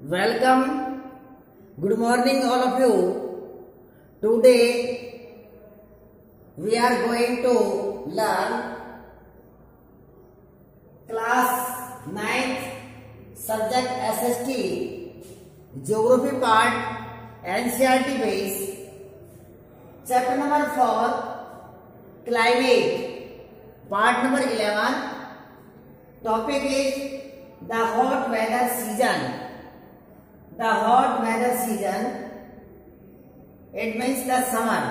Welcome. Good morning, all of you. Today we are going to learn class 9th subject SST Geography part NCERT base chapter number 4 climate part number 11. Topic is the hot weather season. The hot weather season, it means the summer.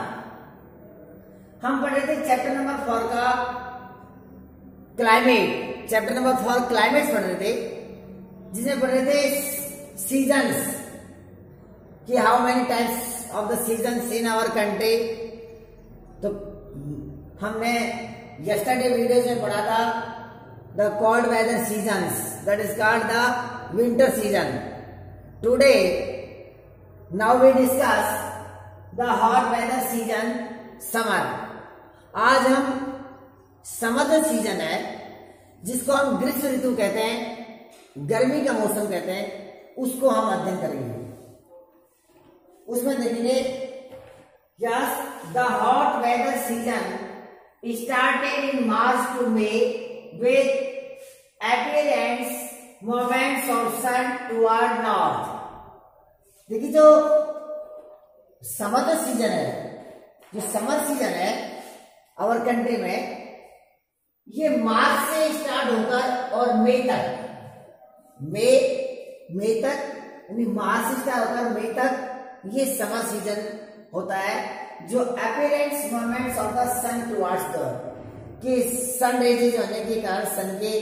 हम पढ़ रहे थे chapter number 4 का climate. Chapter number 4 climate पढ़ रहे थे, जिसमें पढ़ रहे थे सीजन्स कि how many types of the seasons in our country. तो हमने यस्टरडे वीडियोस में पढ़ा था the cold weather seasons, that is called the winter season. Today, now we discuss the hot weather season, summer. आज हम summer जो season है, जिसको हम ग्रीष्म ऋतु कहते हैं, गर्मी का मौसम कहते हैं, उसको हम अध्ययन करेंगे. उसमें देखेंगे yes the hot weather season started in March to May with appearance moments of sun toward north. देखिए जो समर जो सीजन है, जो समर सीजन है आवर कंट्री में, ये मार्च से स्टार्ट होकर और मई तक यानी मार्च से स्टार्ट होकर मई तक ये समर सीजन होता है. जो appearance moments of the sun towards the, कि सन रेजेज होने के कारण सन के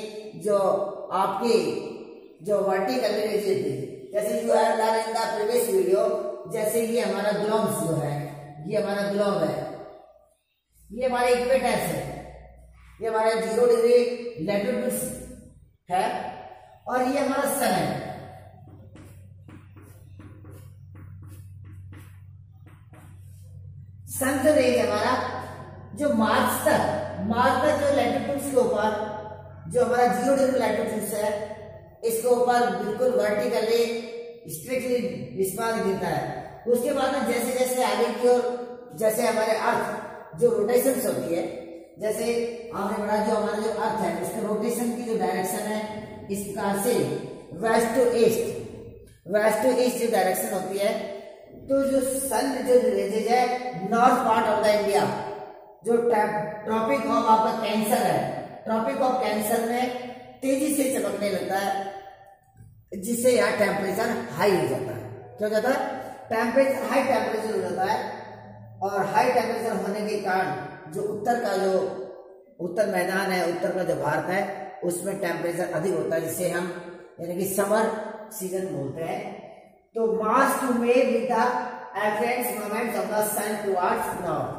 जो आपके जो वर्टिकल रेजेज थे, जैसे you have learn in the previous video, जैसे ये हमारा ग्लोब जो है, ये हमारा ग्लोब है, ये हमारे इक्वेटर है, ये हमारा 0 डिग्री लैटिट्यूड है, और ये हमारा सन है. सन जो रेज हमारा जो मार्च तक जो लैटिट्यूड के ऊपर जो हमारा 0 डिग्री लैटिट्यूड है, इसके ऊपर बिल्कुल वर्टिकली स्ट्रिक्टली इस पर गिरता है. उसके बाद में जैसे जैसे आगे की ओर, जैसे हमारे अर्थ जो रोटेशन होती है, जैसे आपने पढ़ा जो हमारा जो अर्थ है उसके रोटेशन की जो डायरेक्शन है, इस प्रकार से वेस्ट टू ईस्ट जो डायरेक्शन होती है. तो जो सन जो रेजेज है north part of the India, जो ट्रॉपिक ऑफ आपका कैंसर है, ट्रॉपिक ऑफ कैंसर में तेजी से चमकने लगता है, जिससे यहाँ टेम्परेचर हाई हो जाता है. क्या हो जाता है? हाई टेम्परेचर हो जाता है. और हाई टेम्परेचर होने के कारण जो उत्तर मैदान है, उत्तर का जो भारत है, उसमें टेम्परेचर अधिक होता है, जिसे हम यानी कि समर सीजन बोलते हैं. तो March to May with the appearance moments of the sun towards north,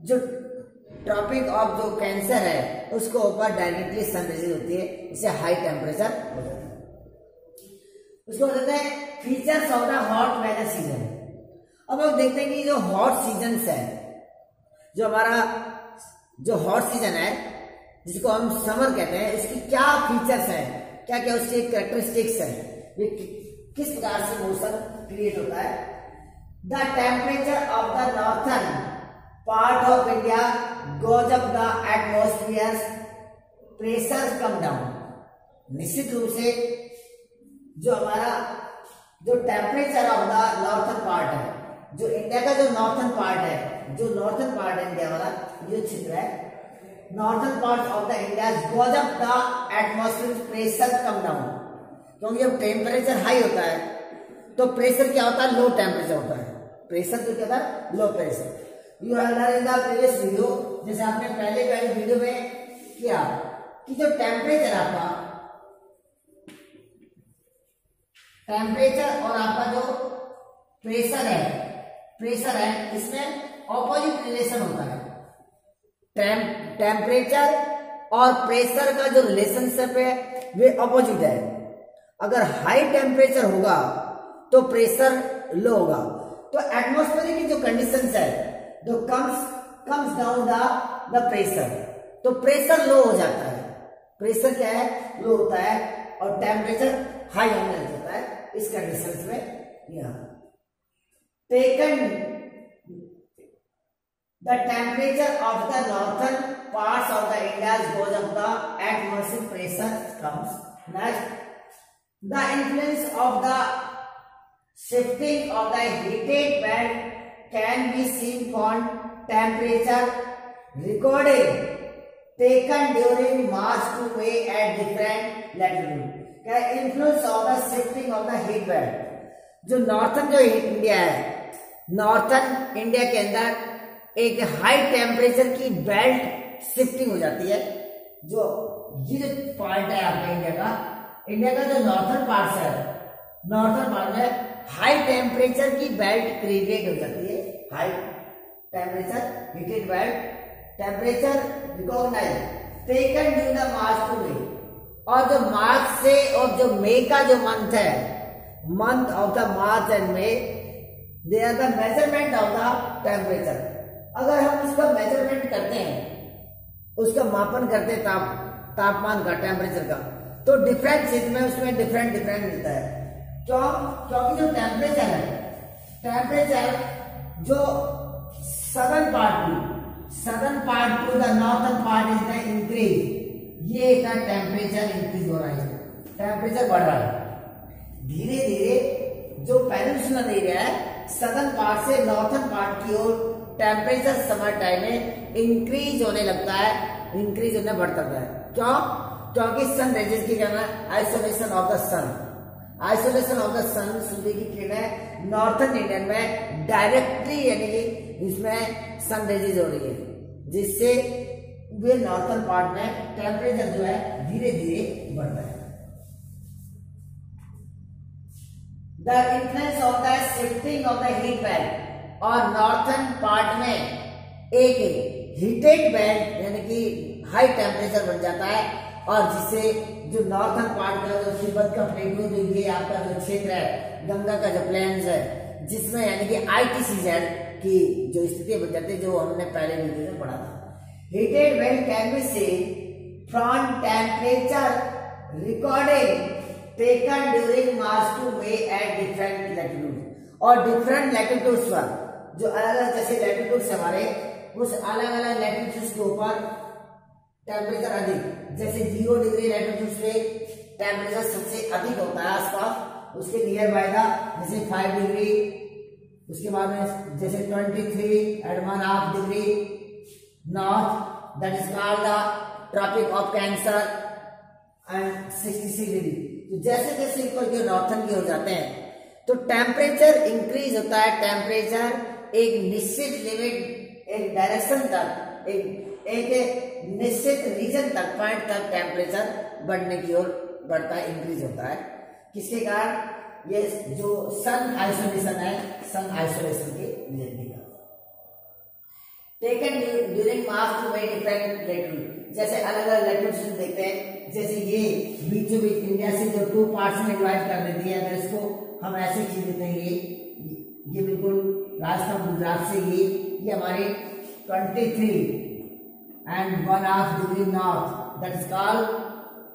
जो ट्रॉपिक ऑफ जो कैंसर है उसको ऊपर डायरेक्टली सन रेजेज होती है, इसे हाई टेम्परेचर हो जाता है. उसको कहते हैं features of the hot weather season. अब हम देखते हैं कि जो हॉट सीजन्स है, जो हमारा जो हॉट सीजन है जिसको हम समर कहते हैं, इसकी क्या फीचर्स है, क्या क्या उसकी कैरेक्टरिस्टिक्स है, ये किस प्रकार से मौसम क्रिएट होता है. The temperature of the northern part of India goes up the atmosphere, pressure come down. निश्चित रूप से जो हमारा जो temperature of the northern part है, जो इंडिया का जो नॉर्थर्न पार्ट है, जो नॉर्थर्न पार्ट है इंडिया वाला ये क्षेत्र है, northern part of the India goes up the atmosphere, pressure come down. क्योंकि जब टेम्परेचर हाई होता है तो प्रेशर क्या होता है? लो टेम्परेचर होता है. प्रेशर जो क्या होता है? Low pressure. You have learn in the previous video, जैसे आपने पहले वीडियो में किया कि जो टेम्परेचर आपका टेम्परेचर और आपका जो प्रेशर है इसमें ऑपोजिट रिलेशन होता है. टेम्परेचर और प्रेशर का जो रिलेशनशिप है वे ऑपोजिट है. अगर हाई टेम्परेचर होगा तो प्रेशर लो होगा. तो एटमॉस्फेयर की जो कंडीशंस है तो कम्स डाउन द प्रेशर, तो प्रेशर लो हो जाता है. प्रेशर क्या है? लो होता है, और टेम्परेचर हाई होने लग जाता है. इस कंडीशन में यहाँ taken the temperature of the northern parts of the India goes up the atmospheric pressure comes next the influence of the shifting of the heated band can be seen from temperature recording taken during March to May at different latitude. क्या influence of the shifting of the heat band? जो northern जो India है, northern India के अंदर एक high temperature की belt shifting हो जाती है। जो ये जो पार्ट है आपका इंडिया का जो नॉर्थन पार्ट है, नॉर्थन पार्ट में हाई टेम्परेचर की बेल्ट क्रिएट हो जाती है। High temperature heated belt temperature recognize taken during the March to May, और जो मार्च से और जो मई का जो मंथ है, month of the March and May, they are the measurement of the temperature. अगर हम उसका मेजरमेंट करते हैं, उसका मापन करते हैं तापमान का, टेम्परेचर का, तो डिफरेंट क्षेत्र में उसमें डिफरेंट मिलता है। क्यों? क्योंकि जो टेम्परेचर है, टेम्परेचर जो southern part two the northern part is the increase, ये का टेम्परेचर इंक्रीज हो रहा है, टेम्परेचर बढ़ रहा है धीरे धीरे। जो पेनिनसुलर एरिया है सदर्न पार्ट से नॉर्थन पार्ट की ओर टेम्परेचर समर टाइम में इंक्रीज होने लगता है, इंक्रीज होने बढ़ता है। क्यों? क्योंकि सन रेजेस की कहना insolation of the sun, insolation of the sun, सूर्य की किरणें नॉर्थन इंडियन में डायरेक्टली यानी कि इसमें सन रेजेस हो रही है, जिससे वे नॉर्थन पार्ट में टेम्परेचर जो है धीरे धीरे बढ़ता है। The influence of the shifting of the heat band, और नॉर्थन पार्ट में एक हीटेड बैंड यानी कि हाई टेम्परेचर बन जाता है, और जिससे जो नॉर्थन पार्ट का जो तिब्बत का प्लेटू, जो ये आपका जो क्षेत्र है, गंगा का जो प्लेन्स है, जिसमें यानी कि ITCZ की जो स्थिति बन जाती है, जो हमने पहले वीडियो में पढ़ा था। Heated band can be seen from temperature recording taken during March to may at different latitude, और डिफरेंट लैटिट्यूड्स पर जो अलग अलग जैसे लैटिट्यूड्स हमारे, उस अलग अलग लैटिट्यूड्स के ऊपर टेम्परेचर अधिक, जैसे 0 डिग्री लैटिट्यूड पे टेम्परेचर सबसे अधिक होता है आसपास, उसके नियर बाय द जैसे 5 डिग्री, उसके बाद में जैसे 23.5 degree north, that is called the tropic of Cancer, and 66 degree. तो जैसे जैसे ऊपर के नॉर्थन की हो जाते हैं तो टेम्परेचर इंक्रीज होता है, टेम्परेचर एक निश्चित लिमिट, एक डायरेक्शन तक, एक निश्चित रीजन तक, पॉइंट तक टेम्परेचर बढ़ने की ओर बढ़ता है, इंक्रीज होता है। किसके कारण? ये जो सन आइसोलेशन है, सन आइसोलेशन के लिए taken during March to may different latitude, जैसे अलग अलग लैटिट्यूड देखते हैं, जैसे ये बीचों बीच इंडिया से जो 2 पार्ट्स में डिवाइड कर देती है, अगर इसको हम ऐसे खींच देते हैं, ये बिल्कुल राजस्थान गुजरात से ये हमारे 23.5 degree north, that is called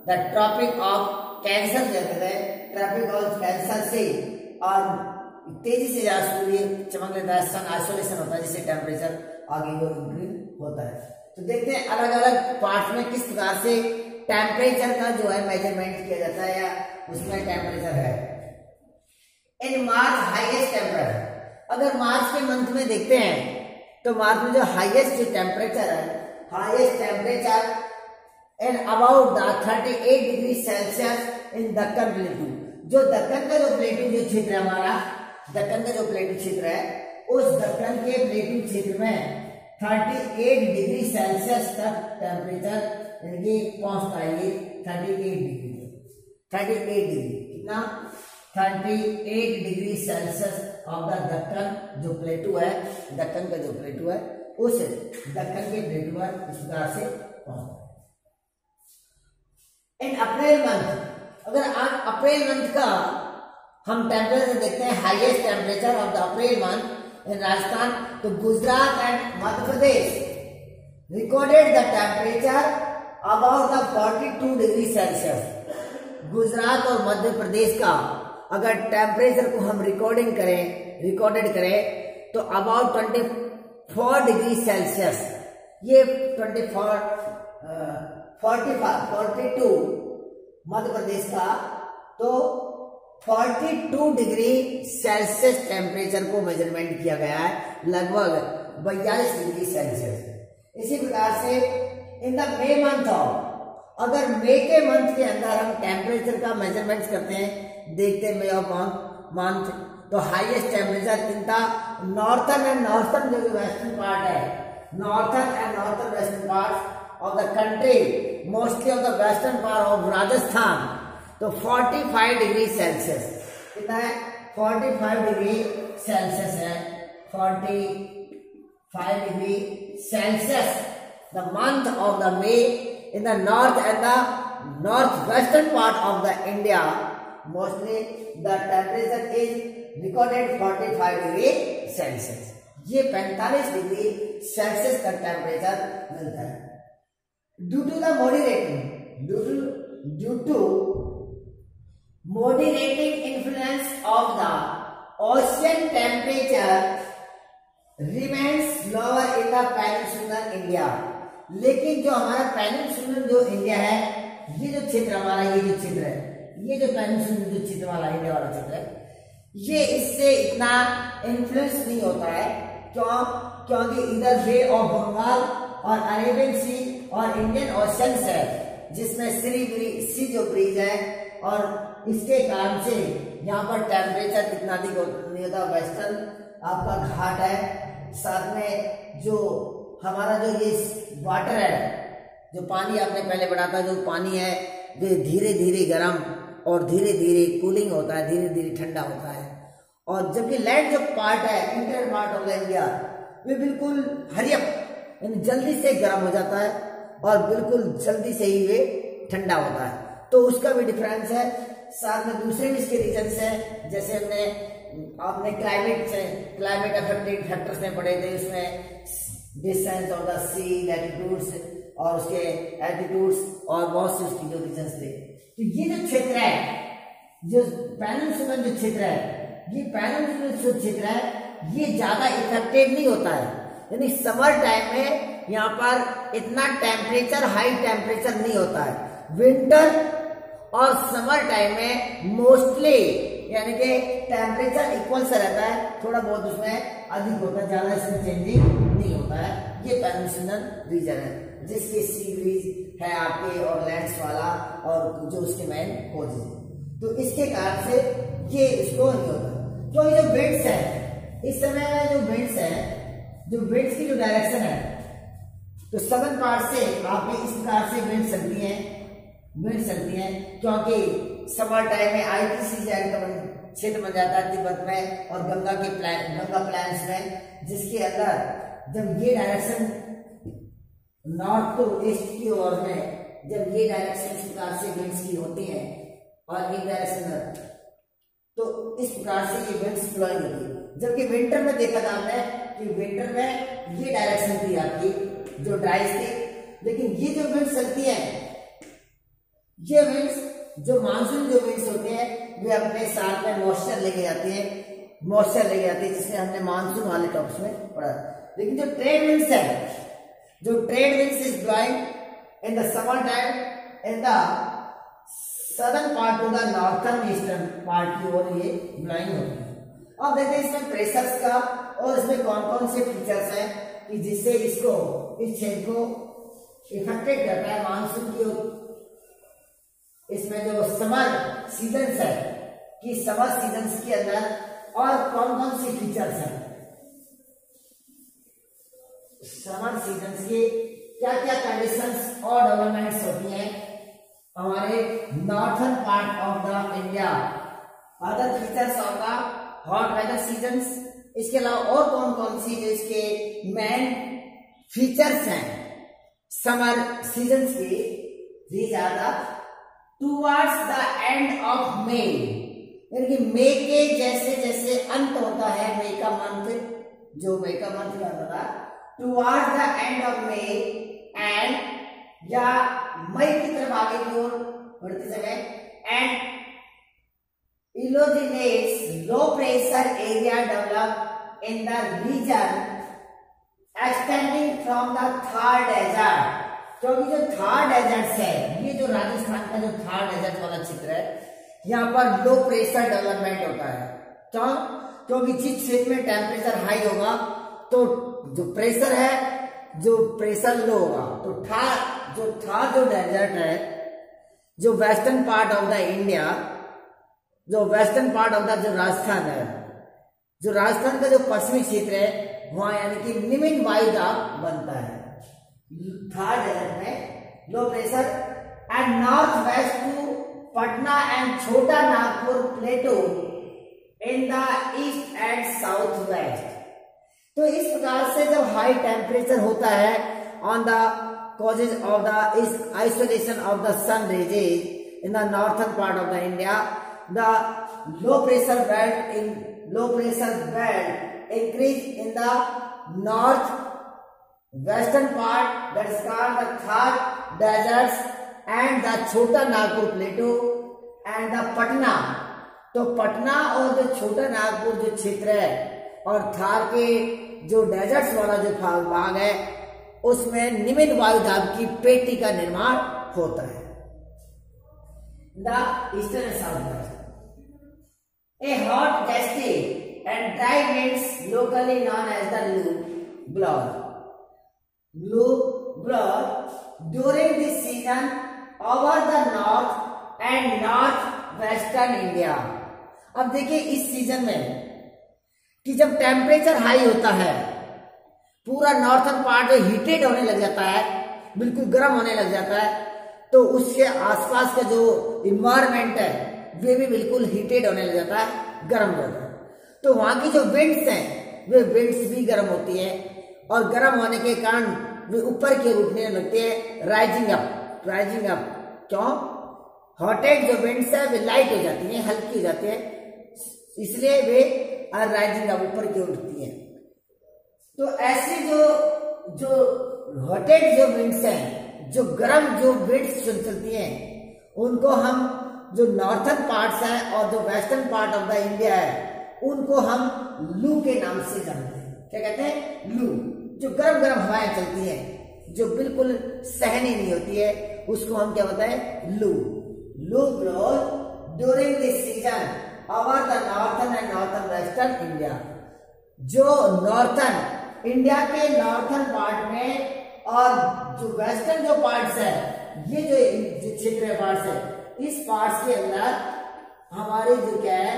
the tropic of Cancer कहते हैं, ट्रॉपिक ऑफ कैंसर से, और तेजी से जहाँ सूर्य चमक लेता है, सन आइसोलेशन होता है, जिससे टेम्परेचर आगे वो इंक्रीज होता है। तो देखते हैं अलग अलग पार्ट में किस प्रकार से टेम्परेचर का जो है मेजरमेंट किया जाता है, या उसमें टेम्परेचर है। इन मार्च हाईएस्ट टेम्परेचर, अगर मार्च के मंथ में देखते हैं तो मार्च में जो हाईएस्ट जो टेम्परेचर है, highest temperature in about the 38 degree Celsius in Deccan प्लेटू, जो दक्कन का जो प्लेटू जो क्षेत्र है हमारा, दक्कन का जो प्लेटू क्षेत्र है, उस दक्कन के प्लेटू क्षेत्र में 38 डिग्री सेल्सियस तक टेम्परेचर यानी पहुंचता है, ये 38 डिग्री कितना, 38 degree Celsius of the Deccan जो प्लेटू है, दक्कन का जो प्लेटू है, उस दक्कन के प्लेटू पर इस प्रकार से पहुंचता है। इन अप्रैल मंथ, अगर आप अप्रैल मंथ का हम टेम्परेचर देखते हैं, highest temperature of the April month in Rajasthan, तो Gujarat and Madhya Pradesh recorded the temperature about the 42 degree Celsius. Gujarat और मध्य प्रदेश का अगर टेम्परेचर को हम रिकॉर्डेड करें तो अबाउट 24 डिग्री सेल्सियस, ये 42 मध्य प्रदेश का, तो 42 डिग्री सेल्सियस टेम्परेचर को मेजरमेंट किया गया है, लगभग 42 डिग्री सेल्सियस। इसी प्रकार से in the May month of, अगर मई के मंथ के अंदर हम टेम्परेचर का मेजरमेंट करते हैं, देखते हैं मे ऑफ मंथ, तो highest temperature in the northern and northern जो वेस्टर्न पार्ट है, northern and northern western part of the country, mostly of the western part of Rajasthan, तो 45 डिग्री सेल्सियस, कितना है 45 डिग्री सेल्सियस है, 45 degree Celsius. The month of the May in the north and the northwestern part of the India, mostly the temperature is recorded 45 degree Celsius. ये 45 degree Celsius का temperature मिलता है। Due to moderating influence of the ocean, temperature remains lower in the peninsular India। लेकिन जो हमारा peninsular जो India है, ये जो क्षेत्र हमारा, ये जो क्षेत्र है, ये जो पेनिनसुलर जो क्षेत्र वाला इंडिया वाला क्षेत्र है, ये इससे इतना इन्फ्लुएंस नहीं होता है। क्योंकि इधर बे ऑफ बंगाल और अरेबियन सी और इंडियन ओशन है, जिसमें सी जो ब्रिज है, और इसके कारण से यहाँ पर टेम्परेचर इतना अधिक नहीं होता। वेस्टर्न आपका घाट है, साथ में जो हमारा जो ये वाटर है, जो पानी आपने पहले बढ़ा था, जो पानी है जो धीरे धीरे गर्म और धीरे धीरे कूलिंग होता है, धीरे धीरे ठंडा होता है। और जबकि लैंड जो पार्ट है, इंटर पार्ट ऑफ इंडिया, वे बिल्कुल हरियप, जल्दी से गर्म हो जाता है और बिल्कुल जल्दी से ही वे ठंडा होता है, तो उसका भी डिफरेंस है। साथ में दूसरे भी इसके रीजन्स हैं, जैसे आपने क्लाइमेट अफेक्टेड फैक्टर्स में पढ़े थे, उसमें distance of the sea, latitudes और उसके एल्टीट्यूड्स और बहुत से उसकी जो रीजन्स थे। तो ये जो क्षेत्र है, जो पेनिनसुलर जो क्षेत्र है, ये पेनिनसुलर जो क्षेत्र है, ये ज्यादा इफेक्टेड नहीं होता है। यानी समर टाइम में यहाँ पर इतना टेम्परेचर, हाई टेम्परेचर नहीं होता है। विंटर और समर टाइम में मोस्टली यानी कि टेम्परेचर इक्वल सा रहता है, थोड़ा बहुत उसमें अधिक होता है, ज्यादा इसमें चेंजिंग नहीं होता है। ये पेनिनसुलर रीजन है, जिसके सी ब्रीज है आपके और लैंड्स वाला, और जो उसके मेन कोजेज है, तो इसके कारण से ये इसको नहीं होता। तो ये जो विंड्स है, इस समय में जो विंड्स है, जो विंड्स की जो डायरेक्शन है, तो सदर्न पार्ट से आपके इस प्रकार से विंड चलती है, क्योंकि समर टाइम में आईटीसी क्षेत्र बन जाता है तिब्बत में और गंगा प्लान्स में, जिसके अंदर जब ये डायरेक्शन नॉर्थ टू ईस्ट की ओर में, जब ये डायरेक्शन इस प्रकार से विंड्स की होती है और एक डायरेक्शन, तो इस प्रकार से ये विंड्स ब्लोइंग होती है। जबकि विंटर में देखा जाता है कि विंटर में ये डायरेक्शन थी आपकी जो ड्राइज थी, लेकिन ये जो विंड्स चलती है, ये विंड्स जो मानसून जो विंड्स होते हैं, वे अपने साथ में मॉइस्चर लेके जाती है, जिसमें हमने मानसून वाले टॉपिक्स में पढ़ा। लेकिन जो ट्रेड विंड्स है, जो trade winds is blowing in the summer time in the southern part two the northern eastern part की ओर ये ब्लोइंग होती है। अब देखते हैं इसमें प्रेशर्स का और इसमें कौन कौन से फीचर्स हैं कि जिससे इस क्षेत्र को इफेक्टेड करता है मानसून की ओर। इसमें जो समर सीजन्स है कि समर सीजन्स के अंदर और कौन कौन सी फीचर्स हैं, समर सीजन्स की क्या क्या कंडीशंस और डेवलपमेंट्स होती हैं हमारे northern part of the India. Other features of the hot weather seasons, इसके अलावा और कौन कौन सी जो इसके मेन फीचर्स हैं समर सीजन्स की। These are the towards the end of May, यानी कि मई के जैसे जैसे अंत होता है, मई का मंथ का होता है, towards the end of may and या मई की तरफ आगे की ओर बढ़ते समय, and erogenates low pressure area developed in the region extending from the Thar desert। क्योंकि जो थार डेजर्ट है, ये जो राजस्थान का जो थार डेजर्ट वाला क्षेत्र है, यहाँ पर लो प्रेशर डेवलपमेंट होता है। क्यों? क्योंकि जिस क्षेत्र में टेम्परेचर हाई होगा तो जो प्रेशर है, जो प्रेशर लो होगा। तो थार जो डेजर्ट है, जो western part of the India, जो वेस्टर्न पार्ट ऑफ द जो राजस्थान है, जो राजस्थान का जो पश्चिमी क्षेत्र है, वहां यानी कि निम्न वायुदाब बनता है। थार डेजर्ट में low pressure and north west to Patna and Chota Nagpur plateau in the east and south west. तो इस प्रकार से जब हाई टेम्परेचर होता है on the causes of the isolation of the sun rays in the northern part of the India, the low pressure belt increase in the north western part, that is called the Thar deserts and the Chota Nagpur plateau and the Patna। तो पटना और जो छोटा नागपुर जो क्षेत्र है और थार के जो डेजर्ट्स वाला जो भाग है, उसमें निम्न वायुदाब की पेटी का निर्माण होता है। The eastern south west a hot gusty and dry winds locally known as the loo blow during this season over the north and north western India. अब देखिए इस सीजन में कि जब टेम्परेचर हाई होता है, पूरा नॉर्थन पार्ट हीटेड होने लग जाता है, बिल्कुल गर्म होने लग जाता है, तो उसके आसपास का जो इन्वायरमेंट है वे भी बिल्कुल हीटेड होने लग जाता है, गर्म हो जाता है। तो वहां की जो विंड्स हैं वे विंड्स भी गर्म होती है और गर्म होने के कारण वे ऊपर की ओर उठने लगती है, राइजिंग अप। क्यों? हॉटेड जो विंड्स है वे लाइट हो जाती है, हल्की हो जाती है, इसलिए वे राइजिंग अप ऊपर की ओर उठती है। तो ऐसे जो हॉटेड जो विंड्स हैं, जो गर्म जो विंड्स चलती हैं, उनको हम जो नॉर्थन पार्ट्स हैं और जो western part of the India है, उनको हम लू के नाम से जानते हैं। क्या कहते हैं? लू। जो गर्म गर्म हवाएं चलती हैं, जो बिल्कुल सहनी नहीं होती है, उसको हम क्या बताएं? Loo blows during this season over the northern and northern western India. जो नॉर्थन इंडिया के नॉर्थन पार्ट में और जो वेस्टर्न जो पार्ट्स है, ये जो क्षेत्र पार्ट्स है, इस पार्ट्स के अंदर हमारे जो क्या है,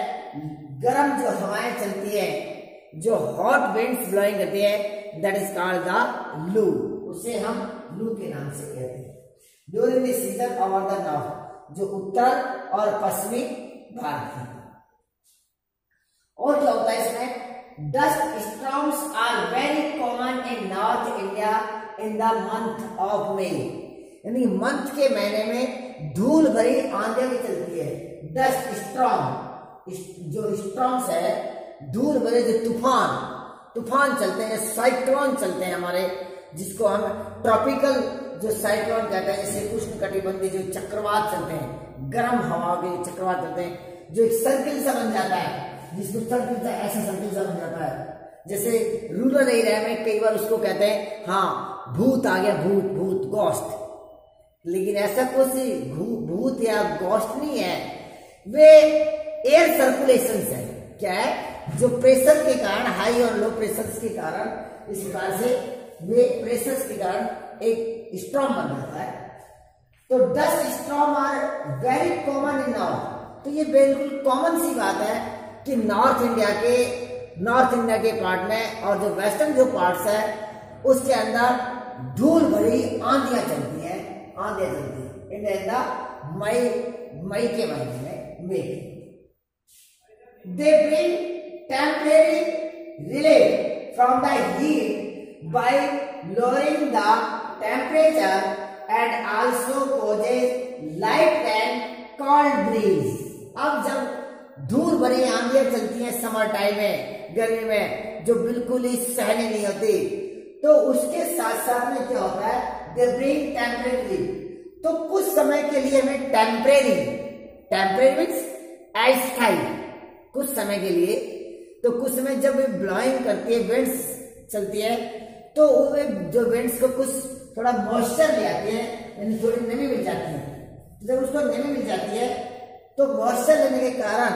गर्म जो हवाएं चलती है, जो हॉट विंड्स ब्लोइंग करती है, दैट इज कॉल्ड द लू। उसे हम लू के नाम से कहते हैं। During this season over the north, जो उत्तर और पश्चिमी भारत है। और क्या होता है इसमें? Dust storms are very common in north India in the month of May. यानी मंथ के महीने में धूल भरी आंधियां भी चलती है। डस्ट स्टॉर्म, जो स्टॉर्म्स है, धूल भरे जो तूफान चलते हैं, साइक्लोन चलते हैं हमारे, जिसको हम ट्रॉपिकल जो साइक्लोन कहते हैं, जैसे उष्ण कटिबंधीय जो चक्रवात चलते हैं, गर्म हवा के चक्रवात चलते हैं, जो एक सर्किल सा बन जाता है, जिसको सर्किल सा ऐसा सर्किल सा बन जाता है। जैसे रूरल एरिया में कई बार उसको कहते हैं, हाँ भूत आ गया, भूत गोस्ट। लेकिन ऐसा कुछ भूत या गोस्ट नहीं है, वे एयर सर्कुलेशन है। क्या है? जो प्रेशर के कारण, हाई और लो प्रेशर के कारण, इस प्रकार से वे प्रेशर के कारण एक स्टॉर्म बन जाता है। तो dust storm are very common in north. तो ये बिल्कुल कॉमन सी बात है कि नॉर्थ इंडिया के पार्ट में और जो वेस्टर्न जो पार्ट्स है, उसके अंदर धूल भरी आंधियां चलती हैं, इंडिया मई के महीने में। They bring temporary relief from the heat bye lowering the temperature and also causes light and cold breeze। अब जब धूल भरी आंधियां चलती हैं समर टाइम में, गर्मी में, जो बिल्कुल ही सहनी नहीं होती, तो उसके साथ साथ में क्या होता है? They bring temporary. तो कुछ समय के लिए हमें टेम्परेरी मीन्स अस्थायी, कुछ समय के लिए। तो कुछ समय जब ब्लोइंग करती है, विंड्स चलती है, तो वे जो विंड्स को कुछ थोड़ा मॉइस्चर ले आती है, यानी थोड़ी नमी मिल जाती है। जब उसको नमी मिल जाती है तो मॉइस्चर लेने के कारण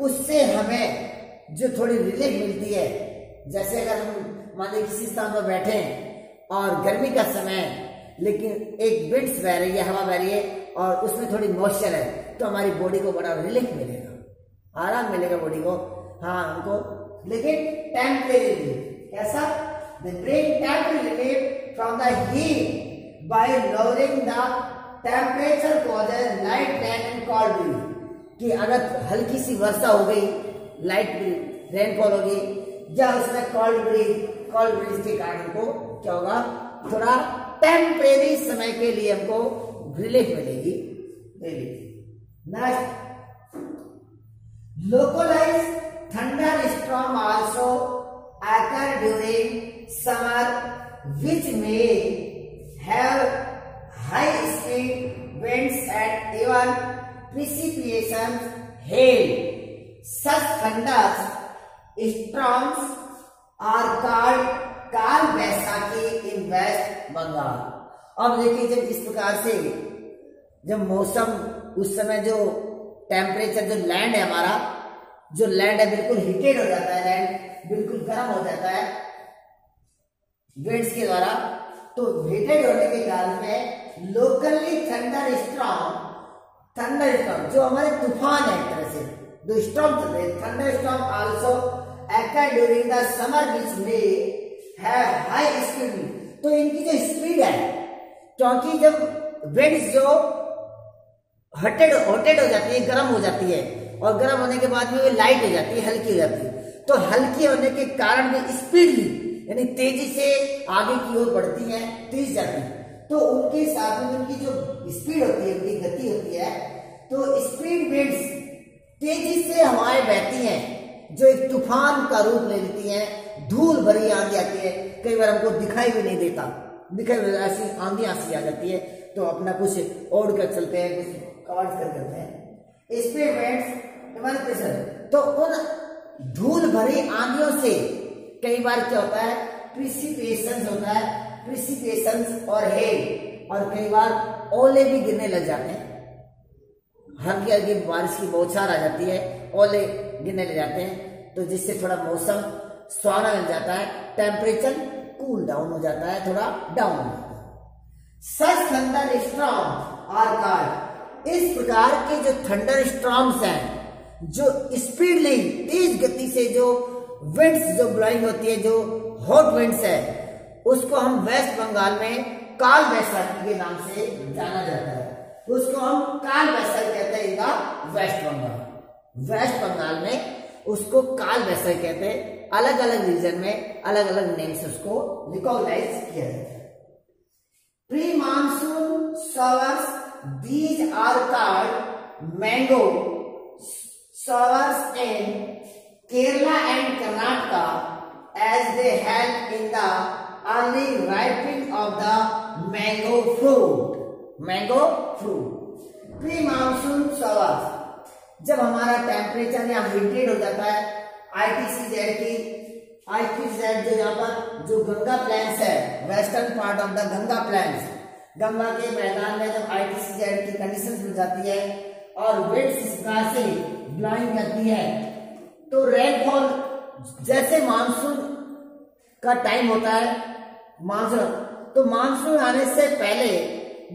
उससे हमें जो थोड़ी रिलीफ मिलती है। जैसे अगर हम मान लीजिए किसी स्थान पर बैठे हैं और गर्मी का समय है, लेकिन एक विंड्स बह रही है, हवा बह रही है और उसमें थोड़ी मॉइस्चर है, तो हमारी बॉडी को बड़ा रिलीफ मिलेगा, आराम मिलेगा बॉडी को। हाँ हमको, लेकिन टेम्परेरी रिलीफ। कैसा? They bring temporary relief from the heat by lowering the temperature causes light rain and cold breeze। कि अगर हल्की सी वर्षा हो गई, लाइट रेनफॉल होगी, या उसमें कोल्ड ब्रीज के कारण को क्या होगा, थोड़ा टेम्परेरी समय के लिए हमको रिलीफ मिलेगी। Next, localise thunder storm also occur during summer which may have high speed winds and even precipitation, hail. Such thunderstorms are called काल बैसाखी in West Bengal। अब देखिए, जब इस प्रकार से जब मौसम, उस समय जो टेम्परेचर, जो लैंड है हमारा, जो लैंड है बिल्कुल हीटेड हो जाता है, लैंड बिल्कुल गर्म हो जाता है विंड्स के द्वारा। तो हीटेड होने के कारण में लोकली थंडर स्टॉर्म जो हमारे तूफान है, एक तरह से जो स्टॉर्म चल रहे हैं, thunder storm also occur during the summer which may have high speed। तो इनकी जो स्पीड है, क्योंकि जब विंड्स जो हॉटेड हो जाती है, गर्म हो जाती है, और गर्म होने के बाद में वो लाइट हो जाती है, हल्की हो जाती है, तो हल्की होने के कारण में स्पीडली यानी तेजी से आगे की ओर बढ़ती है, तेज जाती है। तो उनके साथ में उनकी जो स्पीड होती है, उनकी गति होती है, तो स्पीड विंड्स तेजी से हवाएं बहती हैं, जो एक तूफान का रूप ले लेती हैं, धूल भरी आंधी आती है, कई बार हमको दिखाई भी नहीं देता, ऐसी आंधी आ जाती है, तो अपना कुछ ओढ़ कर चलते हैं, कुछ कवर कर करते हैं। स्पीड विंड्स, तो उन धूल भरी आंधियों से कई बार क्या होता है, प्रिसिपिएशन होता है, प्रिसिपिएशन और हेल, और कई बार ओले भी गिरने लग जाते हैं, हल्की हल्की बारिश की बौछार आ जाती है, ओले गिरने लग जाते हैं, तो जिससे थोड़ा मौसम सुहाना मिल जाता है, टेम्परेचर कूल डाउन हो जाता है, थोड़ा डाउन हो जाता है। सच थंडर स्टॉर्म आर कॉल्ड, इस प्रकार के जो थंडर स्टॉर्म्स हैं, जो स्पीडली तेज गति से जो विंड्स जो ब्लोइंग होती है, जो हॉट विंड्स है, उसको हम वेस्ट बंगाल में काल बैसाखी के नाम से जाना जाता है। उसको हम काल बैसाखी कहते हैं, इनका वेस्ट बंगाल में उसको काल बैसाखी कहते हैं। अलग अलग रीजन में अलग अलग नेम से उसको रिकॉग्नाइज किया जाता है। Pre monsoon showers, these are called mango showers in Kerala and Karnataka as they help in the early ripening of the mango fruit। Pre-monsoon showers, जब हमारा टेम्परेचर यहाँ हीटेड हो जाता है, ITCZ जो यहाँ पर जो गंगा प्लेन्स है, western part of the Ganga plains, Ganga के मैदान में जब ITCZ की कंडीशंस मिल जाती है और विंड्स इस प्रकार से ब्लोइंग करती है, तो रेनफॉल, जैसे मानसून का टाइम होता है, मानसून, तो मानसून आने से पहले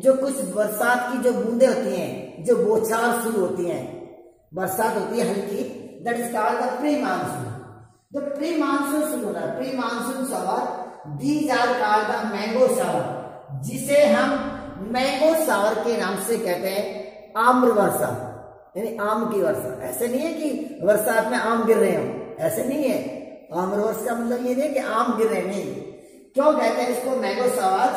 जो कुछ बरसात की जो बूंदे होती हैं, जो बौछार शुरू होती हैं, बरसात होती है हल्की, that is called the pre monsoon. The pre monsoon शुरू होता है, pre monsoon shower, these are called the mango shower, जिसे हम मैंगो शावर के नाम से कहते हैं। आम्र वर्षा यानी आम की वर्षा, ऐसे नहीं है कि बरसात में आम गिर रहे हो, ऐसे नहीं है। आम्र वर्षा का मतलब ये नहीं कि आम गिर रहे, नहीं। क्यों कहते हैं इसको mango shower?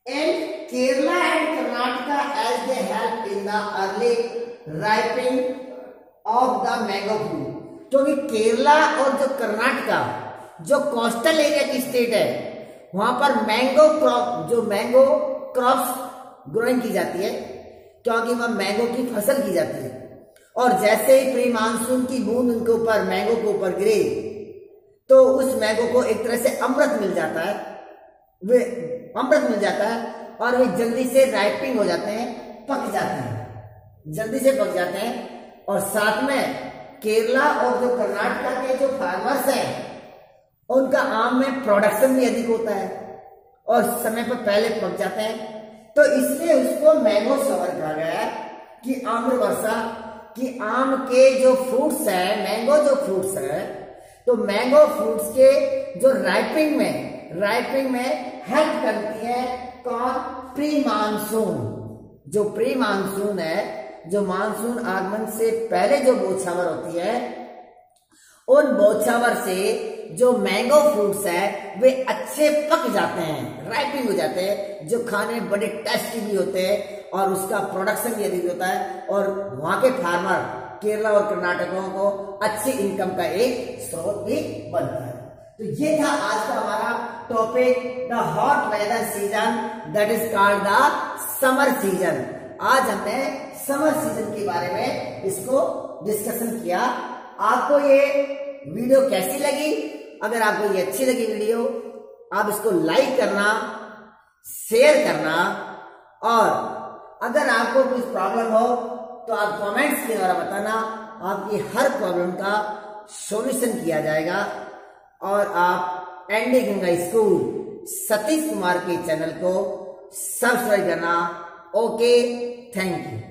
In Kerala and Karnataka as they help in the early ripening of the mango fruit, क्योंकि केरला और जो कर्नाटका जो कोस्टल एरिया की स्टेट है, वहां पर मैंगो क्रॉप, जो मैंगो क्रॉप्स ग्रोइंग की जाती है, क्योंकि वहां मैंगो की फसल की जाती है, और जैसे ही प्री मानसून की बूंद उनके ऊपर, मैंगो के ऊपर गिरे, तो उस मैंगो को एक तरह से अमृत मिल जाता है, वे अमृत मिल जाता है और वे जल्दी से राइपिंग हो जाते हैं, पक जाते हैं, जल्दी से पक जाते हैं। और साथ में केरला और जो कर्नाटक के जो फार्मर्स हैं, उनका आम में प्रोडक्शन भी अधिक होता है और समय पर पहले पक जाते हैं, तो इसलिए उसको मैंगो समर कहा गया है कि आम्र वर्षा, कि आम के जो फ्रूट्स है, मैंगो जो फ्रूट्स है, तो मैंगो फ्रूट्स के जो राइपिंग में हेल्प करती है कौन? Pre monsoon. जो प्री मानसून है, जो मानसून आगमन से पहले जो बौछावर होती है, उन बौछावर से जो मैंगो फ्रूट्स है वे अच्छे पक जाते हैं, राइपिंग हो जाते हैं, जो खाने में बड़े टेस्टी भी होते हैं और उसका प्रोडक्शन भी अधिक होता है और वहां के फार्मर केरला और कर्नाटकों को अच्छी इनकम का एक स्रोत भी बनता है। तो ये था आज का हमारा topic, the hot weather season that is called the summer season. आज हमने समर सीजन के बारे में इसको डिस्कशन किया। आपको ये वीडियो कैसी लगी? अगर आपको ये अच्छी लगी वीडियो, आप इसको लाइक करना, शेयर करना, और अगर आपको कुछ प्रॉब्लम हो तो आप कमेंट्स के द्वारा बताना। आपकी हर प्रॉब्लम का सॉल्यूशन किया जाएगा और आप एनडी गंगा स्कूल सतीश कुमार के चैनल को सब्सक्राइब करना। Okay, thank you.